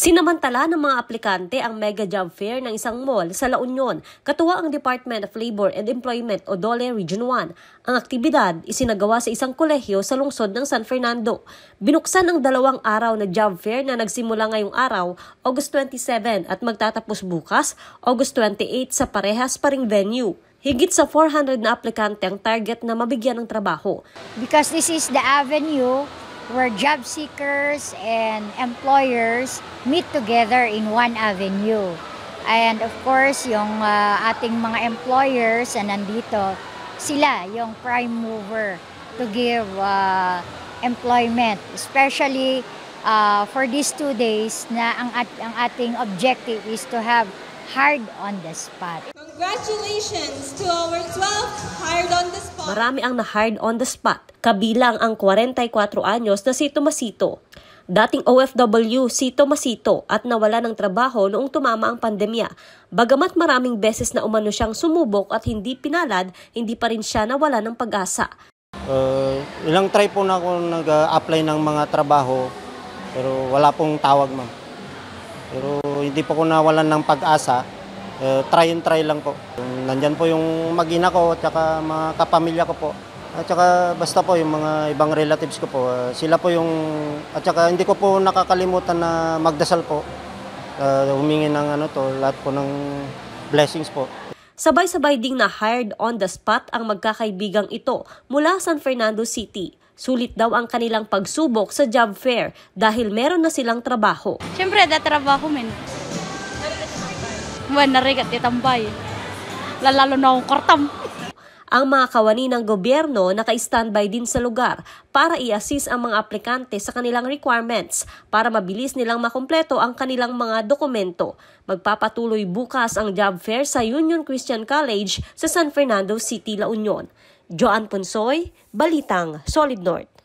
Sinamantala ng mga aplikante ang mega job fair ng isang mall sa La Union, katuwa ang Department of Labor and Employment o DOLE Region 1. Ang aktibidad isinagawa sa isang kolehiyo sa lungsod ng San Fernando. Binuksan ang 2 araw na job fair na nagsimula ngayong araw, August 27 at magtatapos bukas, August 28 sa parehas pa ring venue. Higit sa 400 na aplikante ang target na mabigyan ng trabaho. Because this is the avenue where job seekers and employers meet together in one avenue. And of course, yung ating mga employers na nandito, sila yung prime mover to give employment. Especially for these 2 days na ang ating objective is to have hired on the spot. Congratulations to our 12th hired on the spot. Marami ang na-hired on the spot, kabilang ang 44 anyos na si Tomasito. Dating OFW si Tomasito at nawala ng trabaho noong tumama ang pandemya. Bagamat maraming beses na umano siyang sumubok at hindi pinalad, hindi pa rin siya nawala ng pag-asa. Ilang try po na ako nag-apply ng mga trabaho pero wala pong tawag, ma'am. Pero hindi po ko nawalan ng pag-asa. Try and try lang po. Nandyan po yung mag-ina ko at saka mga kapamilya ko po. At saka basta po yung mga ibang relatives ko po. Sila po yung... At saka hindi ko po nakakalimutan na magdasal po. Humingi ng lahat po ng blessings po. Sabay-sabay ding na-hired on the spot ang magkakaibigang ito mula San Fernando City. Sulit daw ang kanilang pagsubok sa job fair dahil meron na silang trabaho. Siyempre, trabaho men. Narigat itambay. Lalo na akong kortam. Ang mga kawani ng gobyerno naka-standby din sa lugar para i-assist ang mga aplikante sa kanilang requirements para mabilis nilang makumpleto ang kanilang mga dokumento. Magpapatuloy bukas ang job fair sa Union Christian College sa San Fernando City, La Union. Joan Ponsoy, Balitang Solid North.